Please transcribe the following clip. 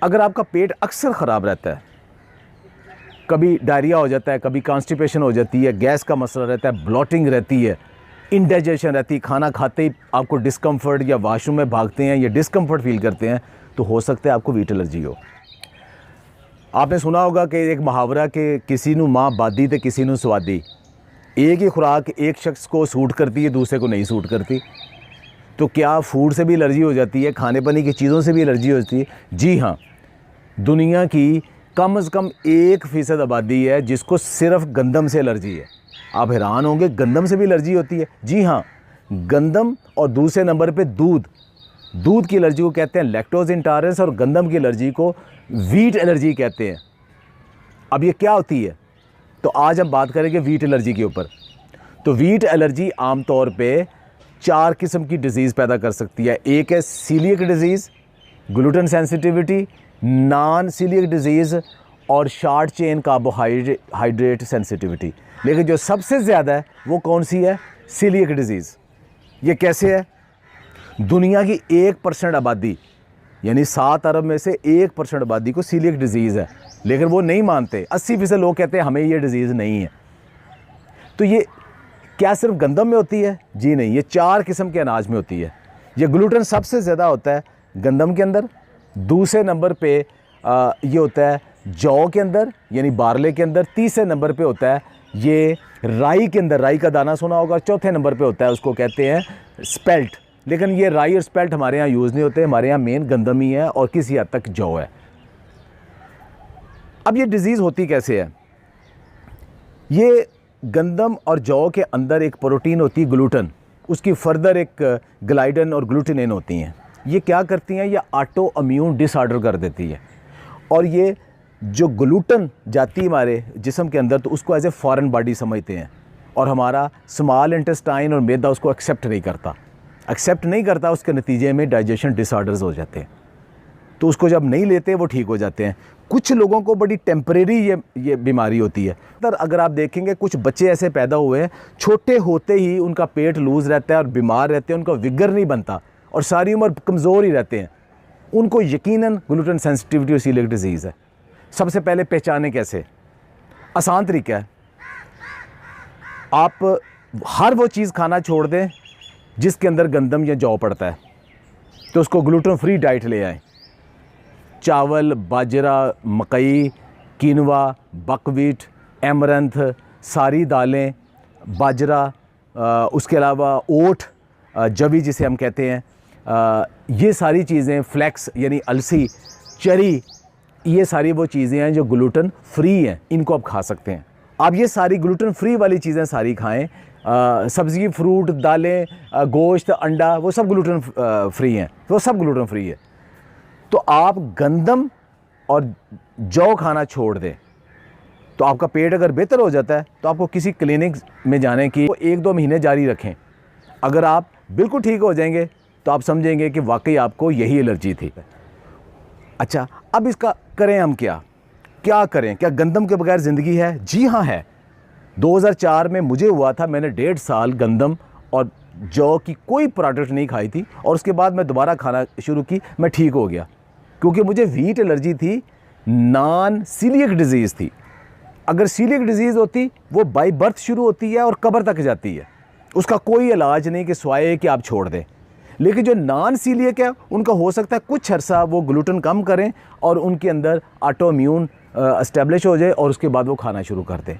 अगर आपका पेट अक्सर ख़राब रहता है, कभी डायरिया हो जाता है, कभी कॉन्स्टिपेशन हो जाती है, गैस का मसला रहता है, ब्लॉटिंग रहती है, इंडाइजेशन रहती है, खाना खाते ही आपको डिस्कम्फर्ट या वॉशरूम में भागते हैं या डिस्कम्फर्ट फील करते हैं, तो हो सकता है आपको वीट एलर्जी हो। आपने सुना होगा कि एक मुहावरा कि किसी नू माँ बादी तो किसी नू स्वादी। एक ही खुराक एक शख्स को सूट करती है, दूसरे को नहीं सूट करती। तो क्या फूड से भी एलर्जी हो जाती है, खाने पीने की चीज़ों से भी एलर्जी हो जाती है? जी हाँ, दुनिया की कम से कम 1% आबादी है जिसको सिर्फ गंदम से एलर्जी है। आप हैरान होंगे, गंदम से भी एलर्जी होती है? जी हाँ, गंदम और दूसरे नंबर पे दूध की एलर्जी को कहते हैं लैक्टोज इंटॉलरेंस, और गंदम की एलर्जी को वीट एलर्जी कहते हैं। अब ये क्या होती है? तो आज हम बात करेंगे वीट एलर्जी के ऊपर। तो वीट एलर्जी आमतौर पे 4 किस्म की डिज़ीज़ पैदा कर सकती है। एक है coeliac disease, gluten sensitivity, non coeliac disease और शॉर्ट चेन कार्बोहाइड्रेट सेंसिटिविटी। लेकिन जो सबसे ज़्यादा है वो कौन सी है? Coeliac disease. ये कैसे है? दुनिया की 1% आबादी, यानी 7 अरब में से 1% आबादी को सीलियक डिज़ीज़ है, लेकिन वो नहीं मानते। 80% लोग कहते हैं हमें ये डिज़ीज़ नहीं है। तो ये क्या सिर्फ गंदम में होती है? जी नहीं, ये 4 किस्म के अनाज में होती है। ये ग्लूटेन सबसे ज़्यादा होता है गंदम के अंदर, दूसरे नंबर पे ये होता है जौ के अंदर यानी बारले के अंदर, तीसरे नंबर पे होता है ये राई के अंदर, राई का दाना सुना होगा, चौथे नंबर पे होता है, उसको कहते हैं स्पेल्ट। लेकिन ये राई और स्पेल्ट हमारे यहाँ यूज़ नहीं होते, हमारे यहाँ मेन गंदम ही है और किसी हद तक जौ है। अब ये डिज़ीज़ होती कैसे है? ये गंदम और जौ के अंदर एक प्रोटीन होती है ग्लूटेन, उसकी फर्दर एक ग्लाइडन और ग्लूटिनिन होती हैं। ये क्या करती हैं? ये ऑटो इम्यून डिसऑर्डर कर देती है, और ये जो ग्लूटेन जाती है हमारे जिस्म के अंदर तो उसको एज ए फॉरेन बॉडी समझते हैं, और हमारा स्मॉल इंटेस्टाइन और मैदा उसको एक्सेप्ट नहीं करता। उसके नतीजे में डाइजेशन डिसऑर्डर्स हो जाते हैं। तो उसको जब नहीं लेते वो ठीक हो जाते हैं। कुछ लोगों को बड़ी टेम्परेरी ये बीमारी होती है। अगर आप देखेंगे कुछ बच्चे ऐसे पैदा हुए हैं, छोटे होते ही उनका पेट लूज़ रहता है और बीमार रहते हैं, उनका विगर नहीं बनता और सारी उम्र कमज़ोर ही रहते हैं। उनको यकीनन ग्लूटेन सेंसिटिविटी और सीलियक डिज़ीज़ है। सबसे पहले पहचाने कैसे? आसान तरीका है, आप हर वो चीज़ खाना छोड़ दें जिसके अंदर गंदम या जौ पड़ता है, तो उसको ग्लूटेन फ्री डाइट ले आएँ। चावल, बाजरा, मकई, कीनवा, बकवीट, एमरंथ, सारी दालें, बाजरा, उसके अलावा ओट, जवी जिसे हम कहते हैं, ये सारी चीज़ें, फ्लैक्स यानी अलसी, चरी, ये सारी वो चीज़ें हैं जो ग्लूटेन फ्री हैं, इनको आप खा सकते हैं। आप ये सारी ग्लूटेन फ्री वाली चीज़ें सारी खाएं। सब्ज़ी, फ्रूट, दालें, गोश्त, अंडा, वो सब ग्लूटेन फ्री हैं, वो सब ग्लूटेन फ्री है। तो आप गंदम और जौ खाना छोड़ दें तो आपका पेट अगर बेहतर हो जाता है तो आपको किसी क्लिनिक में जाने की 1-2 महीने जारी रखें। अगर आप बिल्कुल ठीक हो जाएंगे तो आप समझेंगे कि वाकई आपको यही एलर्जी थी। अच्छा, अब इसका करें हम क्या करें? क्या गंदम के बगैर ज़िंदगी है? जी हाँ है। 2004 में मुझे हुआ था, मैंने 1.5 साल गंदम और जौ की कोई प्रोडक्ट नहीं खाई थी, और उसके बाद मैं दोबारा खाना शुरू की, मैं ठीक हो गया, क्योंकि मुझे वीट एलर्जी थी, नॉन सीलियक डिज़ीज़ थी। अगर सीलियक डिज़ीज़ होती वो बाय बर्थ शुरू होती है और कब्र तक जाती है, उसका कोई इलाज नहीं कि स्वाय कि आप छोड़ दें। लेकिन जो नॉन सीलियक है उनका हो सकता है कुछ अर्सा वो ग्लूटेन कम करें और उनके अंदर ऑटो इम्यून एस्टेब्लिश हो जाए और उसके बाद वो खाना शुरू कर दें।